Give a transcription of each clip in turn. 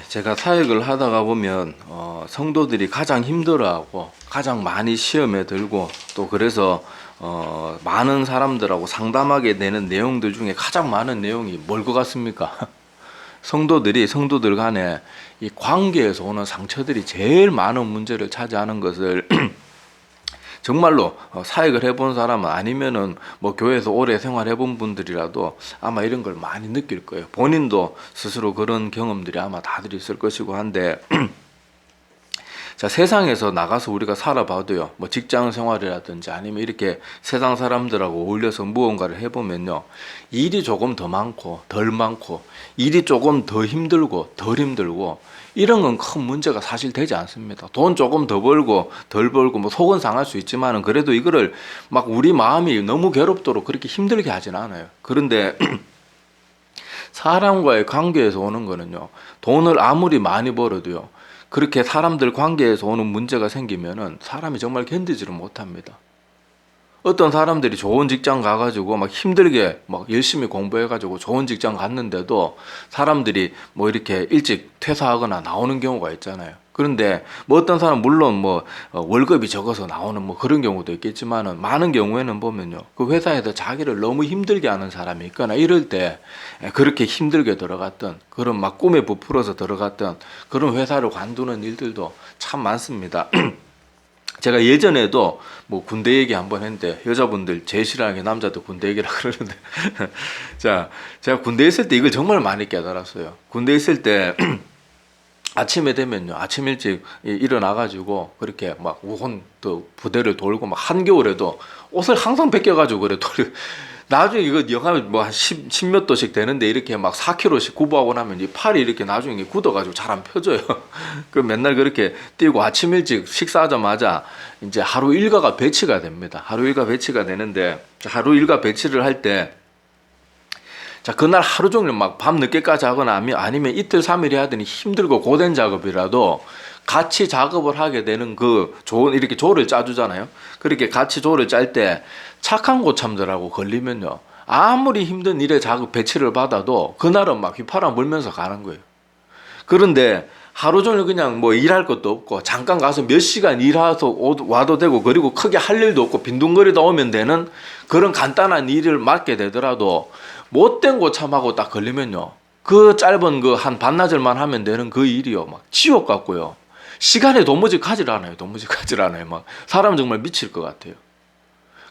제가 사역을 하다가 보면 성도들이 가장 힘들어하고 가장 많이 시험에 들고 또 그래서 많은 사람들하고 상담하게 되는 내용들 중에 가장 많은 내용이 뭘 것 같습니까? 성도들 간에 이 관계에서 오는 상처들이 제일 많은 문제를 차지하는 것을 정말로 사역을 해본 사람은 아니면은 뭐 교회에서 오래 생활해본 분들이라도 아마 이런 걸 많이 느낄 거예요. 본인도 스스로 그런 경험들이 아마 다들 있을 것이고 한데 자, 세상에서 나가서 우리가 살아봐도요, 뭐 직장 생활이라든지 아니면 이렇게 세상 사람들하고 어울려서 무언가를 해보면요, 일이 조금 더 많고 덜 많고 일이 조금 더 힘들고 덜 힘들고 이런 건 큰 문제가 사실 되지 않습니다. 돈 조금 더 벌고 덜 벌고 뭐 속은 상할 수 있지만은 그래도 이거를 막 우리 마음이 너무 괴롭도록 그렇게 힘들게 하진 않아요. 그런데 사람과의 관계에서 오는 거는요, 돈을 아무리 많이 벌어도요, 그렇게 사람들 관계에서 오는 문제가 생기면은 사람이 정말 견디지를 못합니다. 어떤 사람들이 좋은 직장 가가지고 막 힘들게 막 열심히 공부해가지고 좋은 직장 갔는데도 사람들이 뭐 이렇게 일찍 퇴사하거나 나오는 경우가 있잖아요. 그런데 뭐 어떤 사람 물론 뭐 월급이 적어서 나오는 뭐 그런 경우도 있겠지만은 많은 경우에는 보면요, 그 회사에서 자기를 너무 힘들게 하는 사람이 있거나 이럴 때 그렇게 힘들게 들어갔던 그런 막 꿈에 부풀어서 들어갔던 그런 회사를 관두는 일들도 참 많습니다. 제가 예전에도 뭐 군대 얘기 한번 했는데 여자분들 제일 싫어하는 게 남자도 군대 얘기라 그러는데 자, 제가 군대에 있을 때 이걸 정말 많이 깨달았어요. 군대에 있을 때 아침에 되면요, 아침 일찍 일어나가지고 그렇게 막 우혼 또 부대를 돌고 막 한겨울에도 옷을 항상 벗겨가지고 그래 돌. 나중에 이거 영하 뭐한 10몇 도씩 되는데 이렇게 막 4kg씩 구보하고 나면 이 팔이 이렇게 나중에 굳어가지고 잘 안 펴져요. 그 맨날 그렇게 뛰고 아침 일찍 식사하자마자 이제 하루 일과가 배치가 됩니다. 하루 일과 배치가 되는데 하루 일과 배치를 할 때 자, 그날 하루 종일 막 밤 늦게까지 하거나 아니면 이틀 3일 해야 되니 힘들고 고된 작업이라도 같이 작업을 하게 되는 그 좋은 이렇게 조를 짜주잖아요. 그렇게 같이 조를 짤 때 착한 고참들하고 걸리면요, 아무리 힘든 일에 작업 배치를 받아도 그날은 막 휘파람 불면서 가는 거예요. 그런데 하루 종일 그냥 뭐 일할 것도 없고 잠깐 가서 몇 시간 일해서 와도 되고 그리고 크게 할 일도 없고 빈둥거리다 오면 되는 그런 간단한 일을 맡게 되더라도 못된 고참하고 딱 걸리면요, 그 짧은 그 한 반나절만 하면 되는 그 일이요, 막 지옥 같고요, 시간에 도무지 가질 않아요. 도무지 가질 않아요. 막 사람 정말 미칠 것 같아요.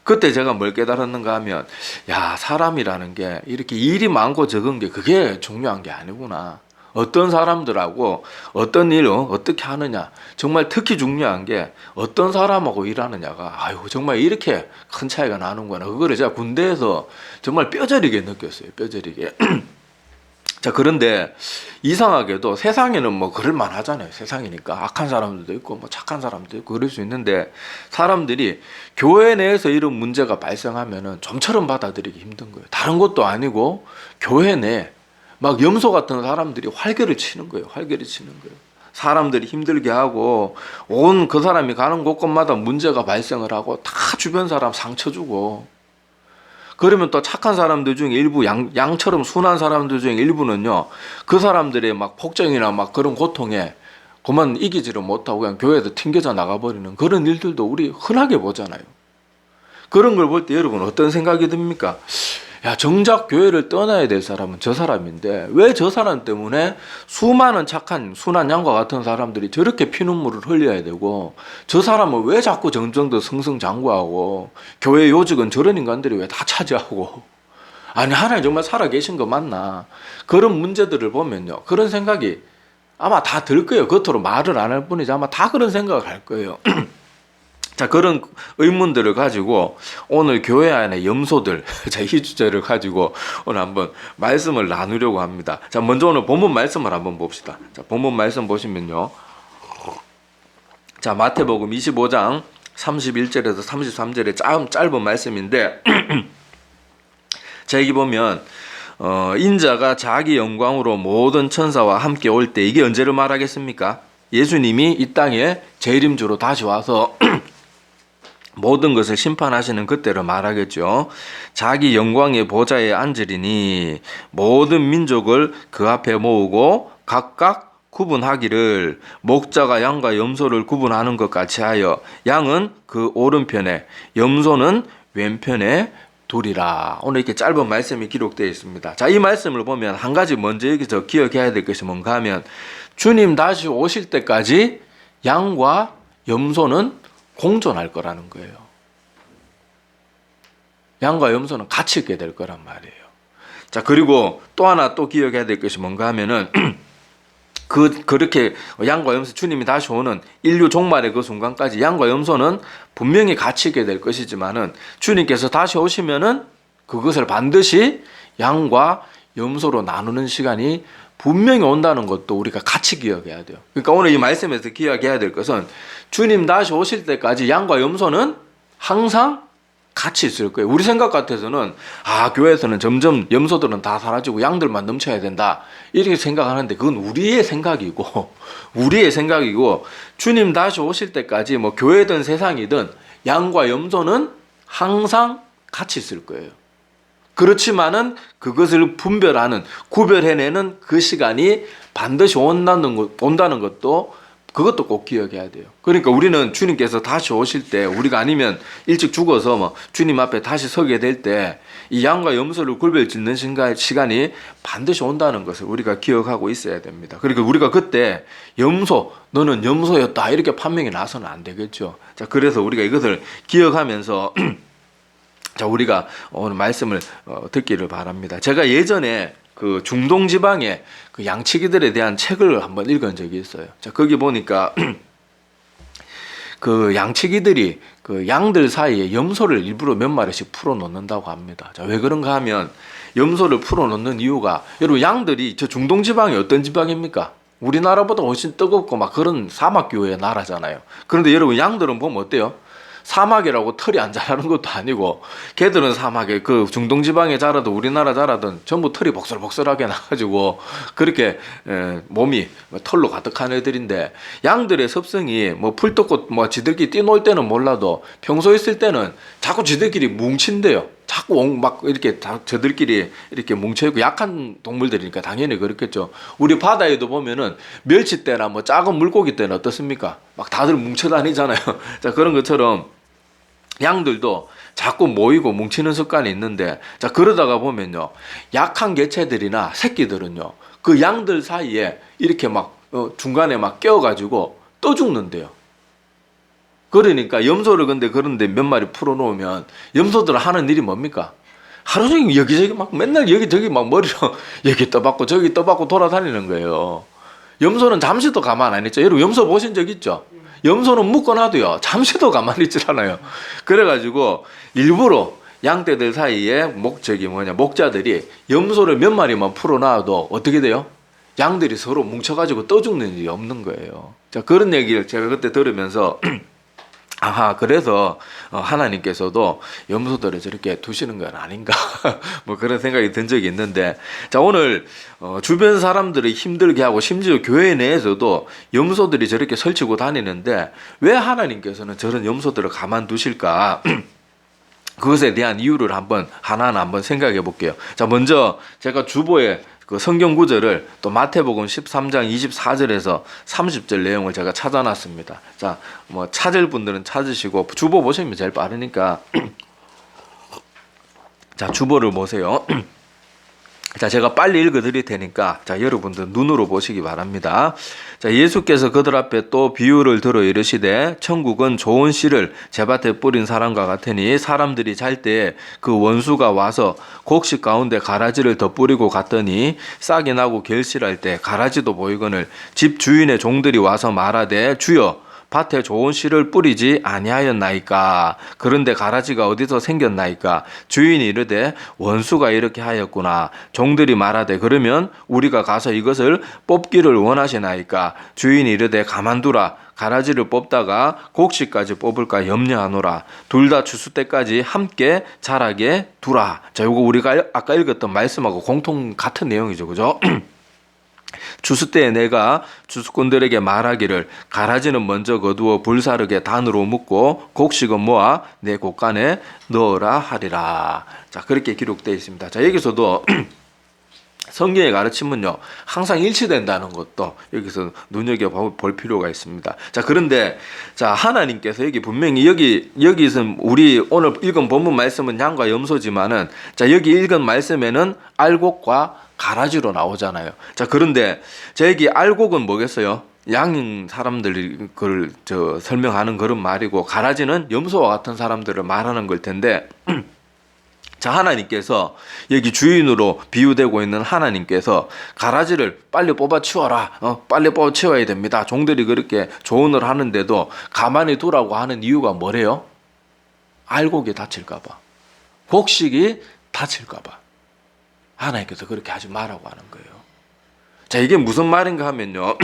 그때 제가 뭘 깨달았는가 하면, 야, 사람이라는 게 이렇게 일이 많고 적은 게 그게 중요한 게 아니구나. 어떤 사람들하고 어떤 일을 어떻게 하느냐, 정말 특히 중요한 게 어떤 사람하고 일하느냐가 아유 정말 이렇게 큰 차이가 나는구나. 그거를 제가 군대에서 정말 뼈저리게 느꼈어요. 뼈저리게. 자, 그런데 이상하게도 세상에는 뭐 그럴만 하잖아요. 세상이니까 악한 사람들도 있고 뭐 착한 사람도 있고 그럴 수 있는데 사람들이 교회 내에서 이런 문제가 발생하면은 좀처럼 받아들이기 힘든 거예요. 다른 것도 아니고 교회 내 막 염소 같은 사람들이 활개를 치는 거예요. 활개를 치는 거예요. 사람들이 힘들게 하고 온 그 사람이 가는 곳곳마다 문제가 발생을 하고 다 주변 사람 상처 주고, 그러면 또 착한 사람들 중에 일부 양처럼 순한 사람들 중에 일부는요, 그 사람들의 막 폭정이나 막 그런 고통에 그만 이기지를 못하고 그냥 교회에서 튕겨져 나가버리는 그런 일들도 우리 흔하게 보잖아요. 그런 걸 볼 때 여러분 어떤 생각이 듭니까? 야, 정작 교회를 떠나야 될 사람은 저 사람인데 왜 저 사람 때문에 수많은 착한 순한 양과 같은 사람들이 저렇게 피눈물을 흘려야 되고 저 사람은 왜 자꾸 정정도 승승장구하고 교회 요직은 저런 인간들이 왜 다 차지하고, 아니 하나님 정말 살아계신 거 맞나, 그런 문제들을 보면요, 그런 생각이 아마 다 들 거예요. 겉으로 말을 안 할 뿐이지 아마 다 그런 생각을 할 거예요. 자, 그런 의문들을 가지고 오늘 교회 안에 염소들, 자, 이 주제를 가지고 오늘 한번 말씀을 나누려고 합니다. 자, 먼저 오늘 본문 말씀을 한번 봅시다. 자, 본문 말씀 보시면요, 자, 마태복음 25장 31절에서 33절의 짧은 말씀인데 자, 여기 보면 인자가 자기 영광으로 모든 천사와 함께 올 때, 이게 언제를 말하겠습니까? 예수님이 이 땅에 재림주로 다시 와서 모든 것을 심판하시는 그때를 말하겠죠. 자기 영광의 보좌에 앉으리니 모든 민족을 그 앞에 모으고 각각 구분하기를 목자가 양과 염소를 구분하는 것 같이 하여 양은 그 오른편에 염소는 왼편에 두리라. 오늘 이렇게 짧은 말씀이 기록되어 있습니다. 자, 이 말씀을 보면 한 가지 먼저 여기서 기억해야 될 것이 뭔가 하면 주님 다시 오실 때까지 양과 염소는 공존할 거라는 거예요. 양과 염소는 같이 있게 될 거란 말이에요. 자, 그리고 또 하나 또 기억해야 될 것이 뭔가 하면은 그렇게 양과 염소 주님이 다시 오는 인류 종말의 그 순간까지 양과 염소는 분명히 같이 있게 될 것이지만은 주님께서 다시 오시면은 그것을 반드시 양과 염소로 나누는 시간이 분명히 온다는 것도 우리가 같이 기억해야 돼요. 그러니까 오늘 이 말씀에서 기억해야 될 것은 주님 다시 오실 때까지 양과 염소는 항상 같이 있을 거예요. 우리 생각 같아서는 교회에서는 점점 염소들은 다 사라지고 양들만 넘쳐야 된다 이렇게 생각하는데 그건 우리의 생각이고 주님 다시 오실 때까지 뭐 교회든 세상이든 양과 염소는 항상 같이 있을 거예요. 그렇지만은 그것을 구별해내는 그 시간이 반드시 온다는 것도 그것도 꼭 기억해야 돼요. 그러니까 우리는 주님께서 다시 오실 때 우리가 아니면 일찍 죽어서 주님 앞에 다시 서게 될 때 이 양과 염소를 구별 짓는 시간이 반드시 온다는 것을 우리가 기억하고 있어야 됩니다. 그러니까 우리가 그때 너는 염소였다 이렇게 판명이 나서는 안 되겠죠. 자, 그래서 우리가 이것을 기억하면서 자, 우리가 오늘 말씀을 듣기를 바랍니다. 제가 예전에 그 중동 지방의 그 양치기들에 대한 책을 한번 읽은 적이 있어요. 자, 거기 보니까 그 양치기들이 그 양들 사이에 염소를 일부러 몇 마리씩 풀어 놓는다고 합니다. 자, 왜 그런가 하면 염소를 풀어 놓는 이유가 여러분 양들이 저 중동 지방이 어떤 지방입니까? 우리나라보다 훨씬 뜨겁고 막 그런 사막교의 나라잖아요. 그런데 여러분 양들은 보면 어때요? 사막이라고 털이 안 자라는 것도 아니고 걔들은 사막에 그 중동 지방에 자라도 우리나라 자라든 전부 털이 복설복설하게 나가지고 그렇게 몸이 털로 가득한 애들인데 양들의 습성이 뭐 풀떡고 뭐 지들끼리 뛰놀 때는 몰라도 평소 있을 때는 자꾸 지들끼리 뭉친대요. 자꾸 막 이렇게 저들끼리 이렇게 뭉쳐있고 약한 동물들이니까 당연히 그렇겠죠. 우리 바다에도 보면은 멸치 때나 뭐 작은 물고기 때는 어떻습니까? 막 다들 뭉쳐 다니잖아요. 자, 그런 것처럼 양들도 자꾸 모이고 뭉치는 습관이 있는데 자, 그러다가 보면요 약한 개체들이나 새끼들은요 그 양들 사이에 이렇게 막 중간에 막 껴가지고 떠 죽는데요. 그러니까 염소를 그런데 몇 마리 풀어놓으면 염소들은 하는 일이 뭡니까? 하루 종일 여기저기 막 맨날 여기저기 막 머리로 여기 떠받고 저기 떠받고 돌아다니는 거예요. 염소는 잠시도 가만 안 있죠. 여러분 염소 보신 적 있죠? 염소는 묶어놔도요 잠시도 가만히 있질 않아요. 그래가지고 일부러 양떼들 사이에 목자들이 염소를 몇 마리만 풀어놔도 어떻게 돼요? 양들이 서로 뭉쳐가지고 떠 죽는 일이 없는 거예요. 자, 그런 얘기를 제가 그때 들으면서 그래서 하나님께서도 염소들을 저렇게 두시는 건 아닌가 뭐 그런 생각이 든 적이 있는데 자, 오늘 주변 사람들을 힘들게 하고 심지어 교회 내에서도 염소들이 저렇게 설치고 다니는데 왜 하나님께서는 저런 염소들을 가만두실까? 그것에 대한 이유를 하나하나 한번 생각해 볼게요. 자, 먼저 제가 주보에 그 성경 구절을 또 마태복음 13장 24절에서 30절 내용을 제가 찾아놨습니다. 자, 뭐 찾을 분들은 찾으시고 주보 보시면 제일 빠르니까 자, 주보를 보세요. 자, 제가 빨리 읽어 드릴 테니까 자, 여러분들 눈으로 보시기 바랍니다. 자, 예수께서 그들 앞에 또 비유를 들어 이르시되 천국은 좋은 씨를 제밭에 뿌린 사람과 같으니 사람들이 잘 때 그 원수가 와서 곡식 가운데 가라지를 더 뿌리고 갔더니 싹이 나고 결실할 때 가라지도 보이거늘 집 주인의 종들이 와서 말하되 주여 밭에 좋은 씨를 뿌리지 아니하였나이까? 그런데 가라지가 어디서 생겼나이까? 주인이 이르되 원수가 이렇게 하였구나. 종들이 말하되 그러면 우리가 가서 이것을 뽑기를 원하시나이까? 주인이 이르되 가만두라. 가라지를 뽑다가 곡식까지 뽑을까 염려하노라. 둘 다 추수 때까지 함께 자라게 두라. 자, 요거 우리가 아까 읽었던 말씀하고 같은 내용이죠, 그죠? 추수 때에 내가 추수꾼들에게 말하기를 가라지는 먼저 거두어 불사르게 단으로 묶고 곡식은 모아 내 곡간에 넣어라 하리라. 자, 그렇게 기록되어 있습니다. 자, 여기서도 성경의 가르침은요, 항상 일치된다는 것도 여기서 눈여겨볼 필요가 있습니다. 자, 그런데, 자, 하나님께서 여기 분명히 여기서 우리 오늘 읽은 본문 말씀은 양과 염소지만은, 자, 여기 읽은 말씀에는 알곡과 가라지로 나오잖아요. 자, 그런데, 자, 여기 알곡은 뭐겠어요? 양 사람들이 그걸 설명하는 그런 말이고, 가라지는 염소와 같은 사람들을 말하는 걸 텐데, 자, 하나님께서 여기 주인으로 비유되고 있는 하나님께서 가라지를 빨리 뽑아치워라, 빨리 뽑아치워야 됩니다. 종들이 그렇게 조언을 하는데도 가만히 두라고 하는 이유가 뭐래요? 알곡이 다칠까봐, 곡식이 다칠까봐 하나님께서 그렇게 하지 말라고 하는 거예요. 자, 이게 무슨 말인가 하면요,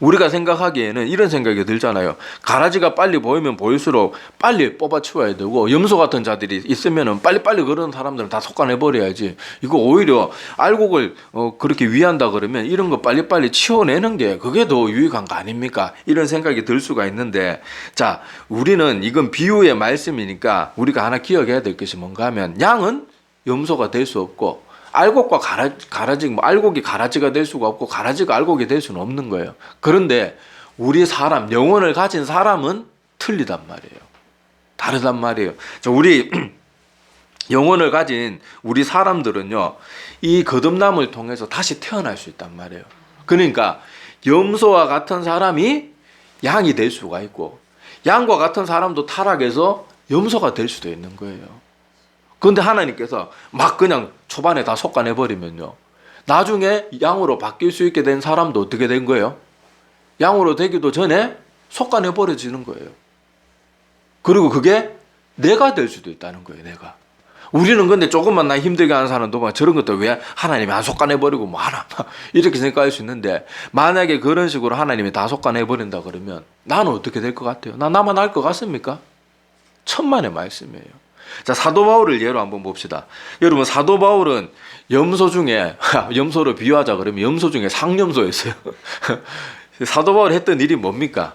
우리가 생각하기에는 이런 생각이 들잖아요. 가라지가 빨리 보이면 보일수록 빨리 뽑아치워야 되고, 염소 같은 자들이 있으면은 빨리빨리 그런 사람들은 다 솎아내버려야지. 이거 오히려 알곡을 그렇게 위한다 그러면 이런 거 빨리빨리 치워내는 게 그게 더 유익한 거 아닙니까? 이런 생각이 들 수가 있는데, 자, 우리는 이건 비유의 말씀이니까 우리가 하나 기억해야 될 것이 뭔가 하면, 양은 염소가 될 수 없고, 알곡과 가라지, 알곡이 가라지가 될 수가 없고, 가라지가 알곡이 될 수는 없는 거예요. 그런데 우리 사람, 영혼을 가진 사람은 틀리단 말이에요. 다르단 말이에요. 자, 우리 영혼을 가진 우리 사람들은요, 이 거듭남을 통해서 다시 태어날 수 있단 말이에요. 그러니까 염소와 같은 사람이 양이 될 수가 있고, 양과 같은 사람도 타락해서 염소가 될 수도 있는 거예요. 그런데 하나님께서 막 그냥 초반에 다 솎아내버리면요, 나중에 양으로 바뀔 수 있게 된 사람도 어떻게 된 거예요? 양으로 되기도 전에 솎아내버려지는 거예요. 그리고 그게 내가 될 수도 있다는 거예요. 내가. 우리는 근데 조금만 나 힘들게 하는 사람도 막 저런 것도 왜 하나님이 안 솎아내버리고 뭐 하나 이렇게 생각할 수 있는데, 만약에 그런 식으로 하나님이 다 솎아내버린다 그러면 나는 어떻게 될 것 같아요? 나만 알 것 같습니까? 천만의 말씀이에요. 자, 사도 바울을 예로 한번 봅시다. 여러분, 사도 바울은 염소 중에, 염소로 비유하자 그러면 염소 중에 상염소였어요. 사도 바울이 했던 일이 뭡니까?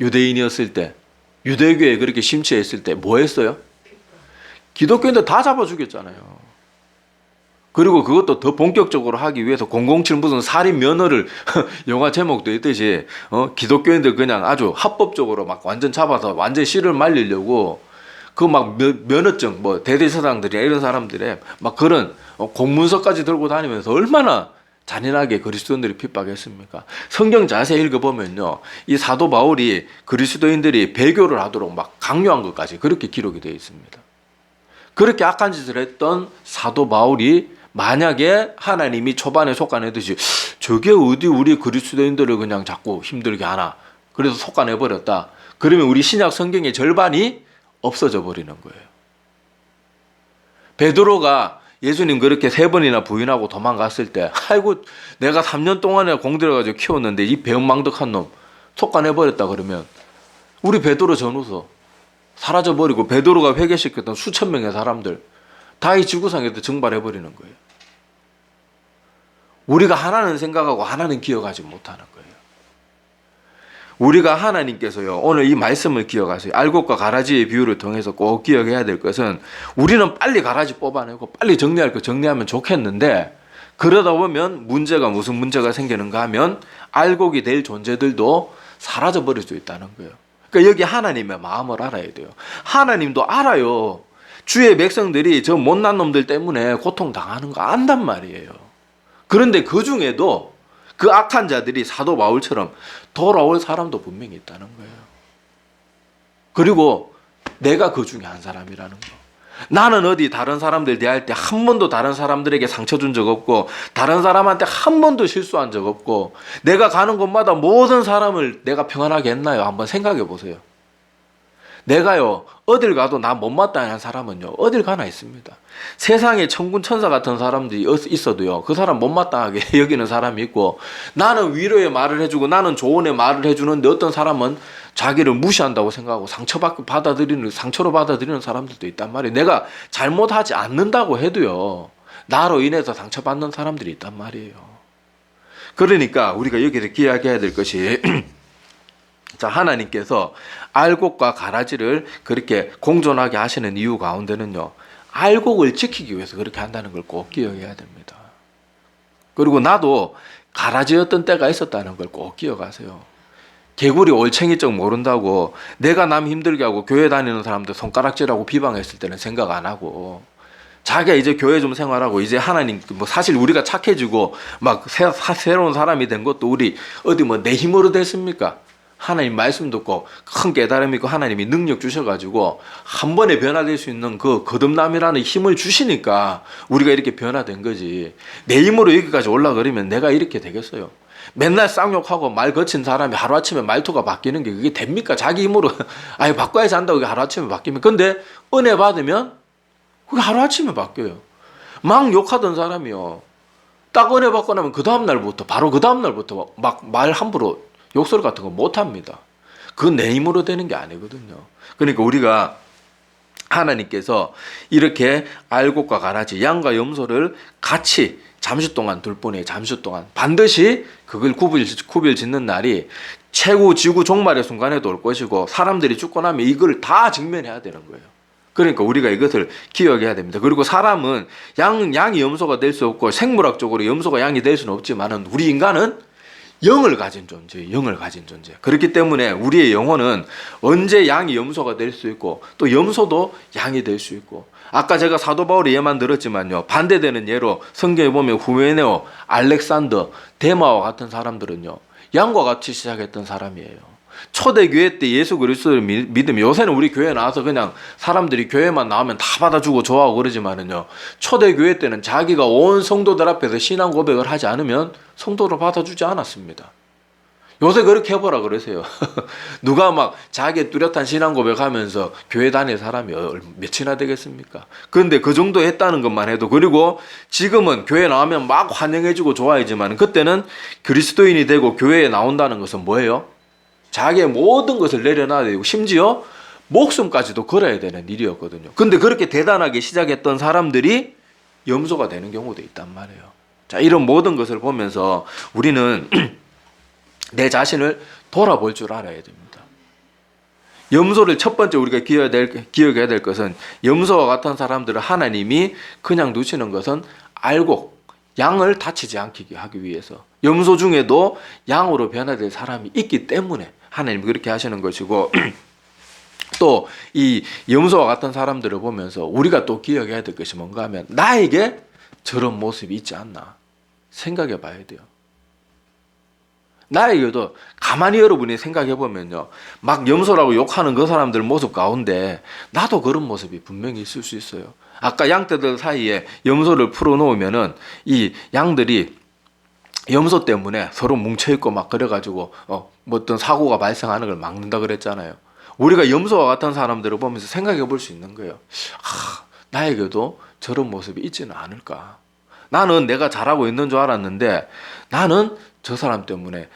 유대인이었을 때, 유대교에 그렇게 심취했을 때 뭐 했어요? 기독교인들 다 잡아 죽였잖아요. 그리고 그것도 더 본격적으로 하기 위해서 007 무슨 살인 면허를 영화 제목도 있듯이 기독교인들 그냥 아주 합법적으로 막 완전 잡아서 완전 씨를 말리려고, 그 막 면허증, 뭐 대대사장들이 이런 사람들의 막 그런 공문서까지 들고 다니면서 얼마나 잔인하게 그리스도인들이 핍박했습니까? 성경 자세히 읽어보면요, 이 사도 바울이 그리스도인들이 배교를 하도록 막 강요한 것까지 그렇게 기록이 되어 있습니다. 그렇게 악한 짓을 했던 사도 바울이 만약에 하나님이 초반에 솎아내듯이 저게 어디 우리 그리스도인들을 그냥 자꾸 힘들게 하나, 그래서 솎아내버렸다 그러면 우리 신약 성경의 절반이 없어져 버리는 거예요. 베드로가 예수님 그렇게 3번이나 부인하고 도망갔을 때, 아이고 내가 3년 동안에 공들여가지고 키웠는데 이 배은망덕한 놈 솎아내버렸다 그러면 우리 베드로 전후서 사라져버리고, 베드로가 회개시켰던 수천 명의 사람들 다 이 지구상에도 증발해버리는 거예요. 우리가 하나는 생각하고 하나는 기억하지 못하는 거예요. 우리가 하나님께서요, 오늘 이 말씀을 기억하세요. 알곡과 가라지의 비유를 통해서 꼭 기억해야 될 것은, 우리는 빨리 가라지 뽑아내고 빨리 정리할 거 정리하면 좋겠는데, 그러다 보면 무슨 문제가 생기는가 하면 알곡이 될 존재들도 사라져버릴 수 있다는 거예요. 그러니까 여기 하나님의 마음을 알아야 돼요. 하나님도 알아요. 주의 백성들이 저 못난 놈들 때문에 고통당하는 거 안단 말이에요. 그런데 그 중에도 그 악한 자들이 사도 바울처럼 돌아올 사람도 분명히 있다는 거예요. 그리고 내가 그 중에 한 사람이라는 거. 나는 어디 다른 사람들 대할 때 한 번도 다른 사람들에게 상처 준 적 없고, 다른 사람한테 한 번도 실수한 적 없고, 내가 가는 곳마다 모든 사람을 내가 평안하게 했나요? 한번 생각해 보세요. 내가요, 어딜 가도 나 못마땅한 사람은요, 어딜 가나 있습니다. 세상에 천군 천사 같은 사람들이 있어도요, 그 사람 못마땅하게 여기는 사람이 있고, 나는 위로의 말을 해주고 나는 조언의 말을 해주는데 어떤 사람은 자기를 무시한다고 생각하고 상처로 받아들이는 사람들도 있단 말이에요. 내가 잘못하지 않는다고 해도요, 나로 인해서 상처받는 사람들이 있단 말이에요. 그러니까 우리가 여기서 기억해야 될 것이 자, 하나님께서 알곡과 가라지를 그렇게 공존하게 하시는 이유 가운데는요, 알곡을 지키기 위해서 그렇게 한다는 걸 꼭 기억해야 됩니다. 그리고 나도 가라지였던 때가 있었다는 걸 꼭 기억하세요. 개구리 올챙이적 모른다고 내가 남 힘들게 하고 교회 다니는 사람들 손가락질하고 비방했을 때는 생각 안 하고, 자기가 이제 교회 좀 생활하고 이제 하나님 뭐 사실 우리가 착해지고 막 새로운 사람이 된 것도 우리 어디 뭐 내 힘으로 됐습니까? 하나님 말씀 듣고 큰 깨달음이 있고 하나님이 능력 주셔가지고 한 번에 변화될 수 있는 그 거듭남이라는 힘을 주시니까 우리가 이렇게 변화된 거지. 내 힘으로 여기까지 올라가려면 내가 이렇게 되겠어요? 맨날 쌍욕하고 말 거친 사람이 하루아침에 말투가 바뀌는 게 그게 됩니까? 자기 힘으로 아예 바꿔야지 한다고 그게 하루아침에 바뀌면. 근데 은혜 받으면 그게 하루아침에 바뀌어요. 막 욕하던 사람이요, 딱 은혜 받고 나면 그 다음날부터 바로 그 다음날부터 막 말 함부로 욕설 같은 거 못합니다. 그건 내 힘으로 되는 게 아니거든요. 그러니까 우리가 하나님께서 이렇게 알곡과 가라지, 양과 염소를 같이 잠시 동안 둘 뿐이에요. 잠시 동안 반드시 그걸 구별 짓는 날이 최후 지구 종말의 순간에도 올 것이고, 사람들이 죽고 나면 이걸 다 직면해야 되는 거예요. 그러니까 우리가 이것을 기억해야 됩니다. 그리고 사람은 양이 염소가 될 수 없고 생물학적으로 염소가 양이 될 수는 없지만은 우리 인간은 영을 가진 존재예요. 영을 가진 존재. 그렇기 때문에 우리의 영혼은 언제 양이 염소가 될 수 있고 또 염소도 양이 될 수 있고, 아까 제가 사도 바울의 예만 들었지만요, 반대되는 예로 성경에 보면 후메네오, 알렉산더, 데마와 같은 사람들은요 양과 같이 시작했던 사람이에요. 초대교회 때 예수 그리스도를 믿으면, 요새는 우리 교회 나와서 그냥 사람들이 교회만 나오면 다 받아주고 좋아하고 그러지만은요, 초대교회 때는 자기가 온 성도들 앞에서 신앙 고백을 하지 않으면 성도를 받아주지 않았습니다. 요새 그렇게 해보라 그러세요. 누가 막 자기의 뚜렷한 신앙 고백하면서 교회 다닐 사람이 몇이나 되겠습니까? 그런데 그 정도 했다는 것만 해도, 그리고 지금은 교회 나오면 막 환영해주고 좋아하지만 그때는 그리스도인이 되고 교회에 나온다는 것은 뭐예요? 자기의 모든 것을 내려놔야 되고 심지어 목숨까지도 걸어야 되는 일이었거든요. 근데 그렇게 대단하게 시작했던 사람들이 염소가 되는 경우도 있단 말이에요. 자, 이런 모든 것을 보면서 우리는 내 자신을 돌아볼 줄 알아야 됩니다. 염소를 첫 번째 우리가 기억해야 될 것은, 염소와 같은 사람들을 하나님이 그냥 두시는 것은 알곡, 양을 다치지 않게 하기 위해서, 염소 중에도 양으로 변화될 사람이 있기 때문에 하나님이 그렇게 하시는 것이고, 또 이 염소와 같은 사람들을 보면서 우리가 또 기억해야 될 것이 뭔가 하면, 나에게 저런 모습이 있지 않나 생각해 봐야 돼요. 나에게도 가만히 여러분이 생각해 보면요, 막 염소라고 욕하는 그 사람들 모습 가운데 나도 그런 모습이 분명히 있을 수 있어요. 아까 양떼들 사이에 염소를 풀어놓으면은 이 양들이 염소 때문에 서로 뭉쳐있고 막 그래가지고 뭐 어떤 사고가 발생하는 걸 막는다 그랬잖아요. 우리가 염소와 같은 사람들을 보면서 생각해 볼 수 있는 거예요. 나에게도 저런 모습이 있지는 않을까. 나는 내가 잘하고 있는 줄 알았는데 나는 저 사람 때문에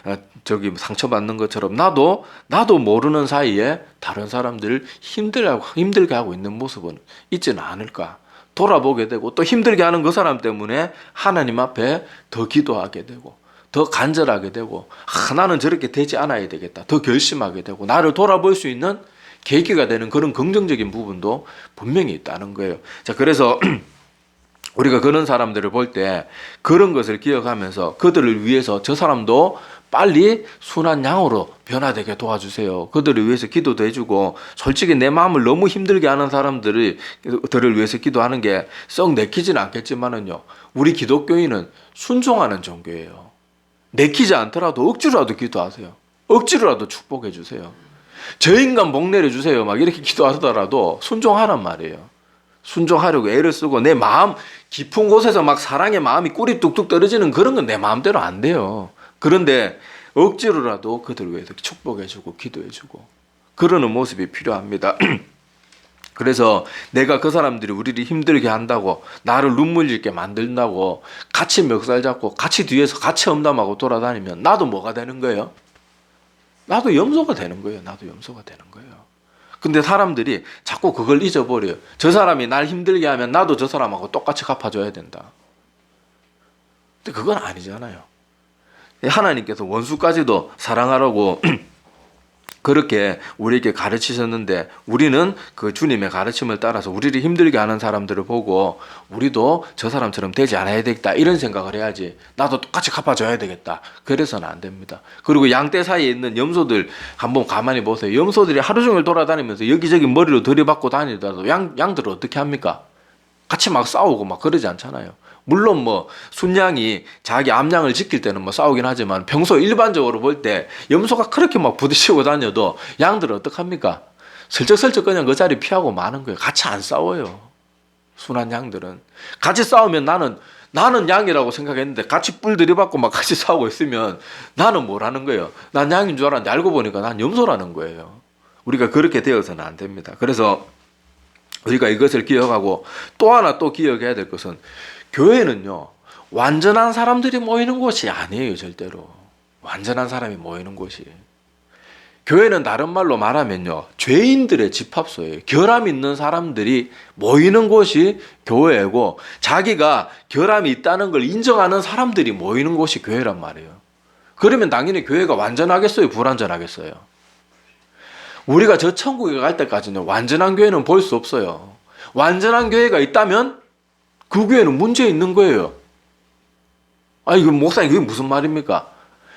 저기 상처받는 것처럼 나도 모르는 사이에 다른 사람들을 힘들게 하고 있는 모습은 있지는 않을까. 돌아보게 되고, 또 힘들게 하는 그 사람 때문에 하나님 앞에 더 기도하게 되고, 더 간절하게 되고, 나는 저렇게 되지 않아야 되겠다, 더 결심하게 되고, 나를 돌아볼 수 있는 계기가 되는 그런 긍정적인 부분도 분명히 있다는 거예요. 자, 그래서 우리가 그런 사람들을 볼 때 그런 것을 기억하면서 그들을 위해서 저 사람도 빨리 순한 양으로 변화되게 도와주세요. 그들을 위해서 기도도 해주고, 솔직히 내 마음을 너무 힘들게 하는 사람들을 위해서 기도하는 게 썩 내키지는 않겠지만은요, 우리 기독교인은 순종하는 종교예요. 내키지 않더라도 억지로라도 기도하세요. 억지로라도 축복해 주세요. 저 인간 복 내려주세요 막 이렇게 기도하더라도 순종하란 말이에요. 순종하려고 애를 쓰고 내 마음 깊은 곳에서 막 사랑의 마음이 꿀이 뚝뚝 떨어지는 그런 건 내 마음대로 안 돼요. 그런데 억지로라도 그들 위해서 축복해주고 기도해주고 그러는 모습이 필요합니다. 그래서 내가 그 사람들이 우리를 힘들게 한다고, 나를 눈물 짓게 만든다고 같이 멱살 잡고 같이 뒤에서 같이 험담하고 돌아다니면 나도 뭐가 되는 거예요? 나도 염소가 되는 거예요. 나도 염소가 되는 거예요. 근데 사람들이 자꾸 그걸 잊어버려요. 저 사람이 날 힘들게 하면 나도 저 사람하고 똑같이 갚아줘야 된다. 근데 그건 아니잖아요. 하나님께서 원수까지도 사랑하라고 그렇게 우리에게 가르치셨는데 우리는 그 주님의 가르침을 따라서 우리를 힘들게 하는 사람들을 보고 우리도 저 사람처럼 되지 않아야 되겠다 이런 생각을 해야지, 나도 똑같이 갚아줘야 되겠다 그래서는 안 됩니다. 그리고 양떼 사이에 있는 염소들 한번 가만히 보세요. 염소들이 하루 종일 돌아다니면서 여기저기 머리로 들이받고 다니더라도 양들은 어떻게 합니까? 같이 막 싸우고 막 그러지 않잖아요. 물론 뭐 순양이 자기 암양을 지킬 때는 뭐 싸우긴 하지만 평소 일반적으로 볼 때 염소가 그렇게 막 부딪히고 다녀도 양들은 어떡합니까? 슬쩍슬쩍 그냥 그 자리 피하고 마는 거예요. 같이 안 싸워요. 순한 양들은. 같이 싸우면 나는 양이라고 생각했는데 같이 뿔 들이받고 막 같이 싸우고 있으면 나는 뭐라는 거예요? 난 양인 줄 알았는데 알고 보니까 난 염소라는 거예요. 우리가 그렇게 되어서는 안 됩니다. 그래서 우리가 이것을 기억하고 또 하나 또 기억해야 될 것은, 교회는요 완전한 사람들이 모이는 곳이 아니에요. 절대로 완전한 사람이 모이는 곳이. 교회는 다른 말로 말하면요 죄인들의 집합소예요. 결함 있는 사람들이 모이는 곳이 교회고, 자기가 결함이 있다는 걸 인정하는 사람들이 모이는 곳이 교회란 말이에요. 그러면 당연히 교회가 완전하겠어요? 불완전하겠어요? 우리가 저 천국에 갈 때까지는 완전한 교회는 볼 수 없어요. 완전한 교회가 있다면 그 교회는 문제 있는 거예요. 아니, 그 목사님 그게 무슨 말입니까?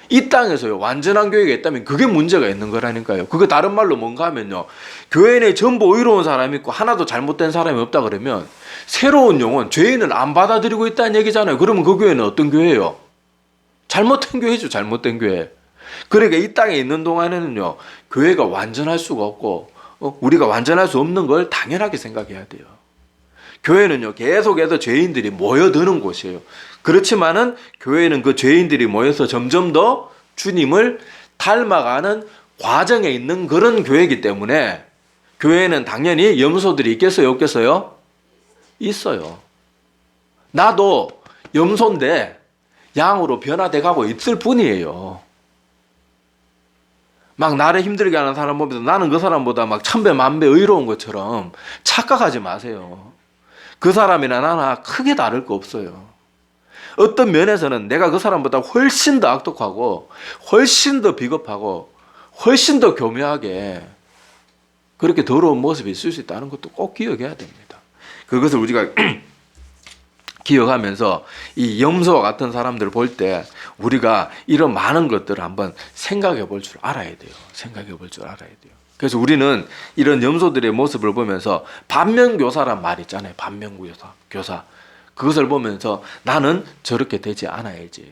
이 땅에서요 완전한 교회가 있다면 그게 문제가 있는 거라니까요. 그거 다른 말로 뭔가 하면요, 교회 내에 전부 의로운 사람이 있고 하나도 잘못된 사람이 없다 그러면 새로운 영혼, 죄인을 안 받아들이고 있다는 얘기잖아요. 그러면 그 교회는 어떤 교회예요? 잘못된 교회죠. 잘못된 교회. 그러니까 이 땅에 있는 동안에는요 교회가 완전할 수가 없고 우리가 완전할 수 없는 걸 당연하게 생각해야 돼요. 교회는요 계속해서 죄인들이 모여드는 곳이에요. 그렇지만은 교회는 그 죄인들이 모여서 점점 더 주님을 닮아가는 과정에 있는 그런 교회이기 때문에, 교회는 당연히 염소들이 있겠어요? 없겠어요? 있어요. 나도 염소인데 양으로 변화돼 가고 있을 뿐이에요. 막 나를 힘들게 하는 사람 보면서 나는 그 사람보다 막 천배 만배 의로운 것처럼 착각하지 마세요. 그 사람이나 나나 크게 다를 거 없어요. 어떤 면에서는 내가 그 사람보다 훨씬 더 악독하고 훨씬 더 비겁하고 훨씬 더 교묘하게 그렇게 더러운 모습이 있을 수 있다는 것도 꼭 기억해야 됩니다. 그것을 우리가 기억하면서 이 염소와 같은 사람들을 볼 때 우리가 이런 많은 것들을 한번 생각해 볼 줄 알아야 돼요. 생각해 볼 줄 알아야 돼요. 그래서 우리는 이런 염소들의 모습을 보면서 반면교사란 말 있잖아요. 반면교사. 그것을 보면서 나는 저렇게 되지 않아야지.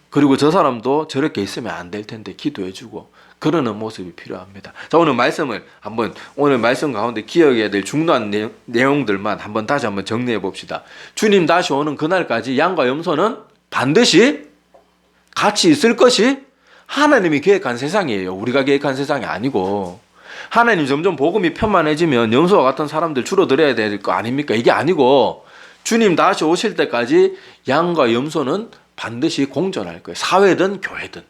그리고 저 사람도 저렇게 있으면 안 될 텐데 기도해주고 그러는 모습이 필요합니다. 자, 오늘 말씀 가운데 기억해야 될 중요한 내용들만 다시 한번 정리해 봅시다. 주님 다시 오는 그날까지 양과 염소는 반드시 같이 있을 것이 하나님이 계획한 세상이에요. 우리가 계획한 세상이 아니고, 하나님 점점 복음이 편만해지면 염소와 같은 사람들 줄어들어야 될 거 아닙니까? 이게 아니고 주님 다시 오실 때까지 양과 염소는 반드시 공존할 거예요. 사회든 교회든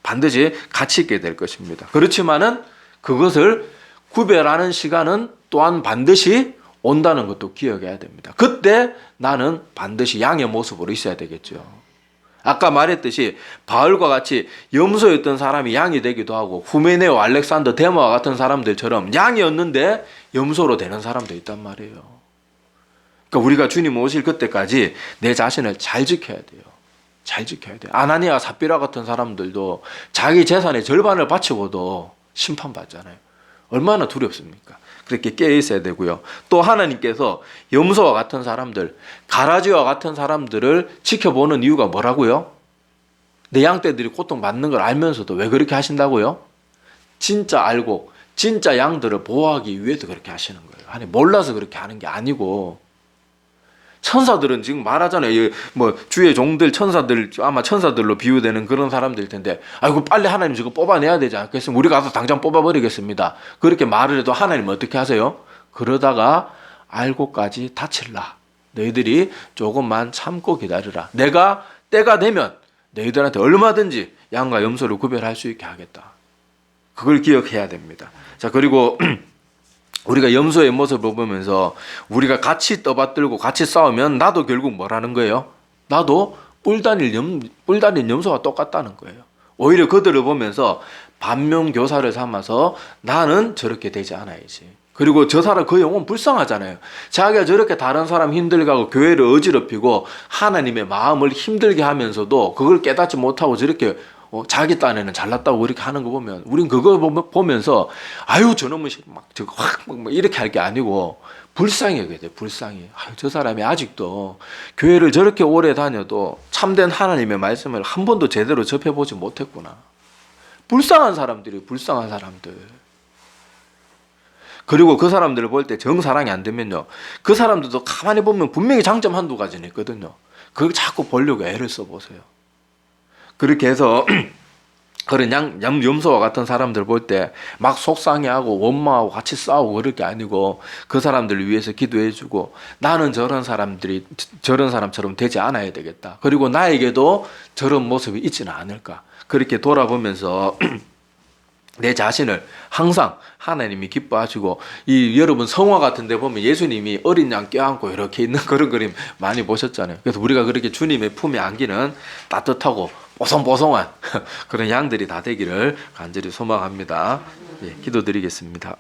반드시 같이 있게 될 것입니다. 그렇지만은 그것을 구별하는 시간은 또한 반드시 온다는 것도 기억해야 됩니다. 그때 나는 반드시 양의 모습으로 있어야 되겠죠. 아까 말했듯이 바울과 같이 염소였던 사람이 양이 되기도 하고, 후메네오, 알렉산더, 데마와 같은 사람들처럼 양이었는데 염소로 되는 사람도 있단 말이에요. 그러니까 우리가 주님 오실 그때까지 내 자신을 잘 지켜야 돼요. 잘 지켜야 돼요. 아나니아, 삽비라 같은 사람들도 자기 재산의 절반을 바치고도 심판받잖아요. 얼마나 두렵습니까? 그렇게 깨어 있어야 되고요. 또 하나님께서 염소와 같은 사람들, 가라지와 같은 사람들을 지켜보는 이유가 뭐라고요? 내 양떼들이 고통받는 걸 알면서도 왜 그렇게 하신다고요? 진짜 알고 진짜 양들을 보호하기 위해서 그렇게 하시는 거예요. 아니, 몰라서 그렇게 하는 게 아니고, 천사들은 지금 말하잖아요. 뭐 주의 종들, 천사들, 아마 천사들로 비유되는 그런 사람들일 텐데, 아이고 빨리 하나님 저거 뽑아내야 되지 않겠습니까? 우리가 가서 당장 뽑아버리겠습니다. 그렇게 말을 해도 하나님은 어떻게 하세요? 그러다가 알고까지 다칠라. 너희들이 조금만 참고 기다리라. 내가 때가 되면 너희들한테 얼마든지 양과 염소를 구별할 수 있게 하겠다. 그걸 기억해야 됩니다. 자, 그리고 우리가 염소의 모습을 보면서 우리가 같이 떠받들고 같이 싸우면 나도 결국 뭐라는 거예요? 나도 뿔 달린 염소와 똑같다는 거예요. 오히려 그들을 보면서 반면교사를 삼아서 나는 저렇게 되지 않아야지. 그리고 저 사람 그 영혼 불쌍하잖아요. 자기가 저렇게 다른 사람 힘들게 하고 교회를 어지럽히고 하나님의 마음을 힘들게 하면서도 그걸 깨닫지 못하고 저렇게 자기 딴에는 잘났다고 그렇게 하는 거 보면 우린 그거 보면서 아유 저놈은 막 저거 확 이렇게 할 게 아니고 불쌍히 여겨야 돼. 불쌍히. 아유, 저 사람이 아직도 교회를 저렇게 오래 다녀도 참된 하나님의 말씀을 한 번도 제대로 접해보지 못했구나. 불쌍한 사람들이 불쌍한 사람들. 그리고 그 사람들을 볼 때 정사랑이 안 되면요, 그 사람들도 가만히 보면 분명히 장점 한두 가지는 있거든요. 그걸 자꾸 보려고 애를 써보세요. 그렇게 해서 그런 염소와 같은 사람들 볼 때 막 속상해하고 원망하고 같이 싸우고 그럴 게 아니고 그 사람들을 위해서 기도해주고 나는 저런 사람처럼 되지 않아야 되겠다. 그리고 나에게도 저런 모습이 있지는 않을까. 그렇게 돌아보면서 내 자신을 항상 하나님이 기뻐하시고, 이 여러분 성화 같은 데 보면 예수님이 어린 양 껴안고 이렇게 있는 그런 그림 많이 보셨잖아요. 그래서 우리가 그렇게 주님의 품에 안기는 따뜻하고 보송보송한 그런 양들이 다 되기를 간절히 소망합니다. 예, 기도드리겠습니다.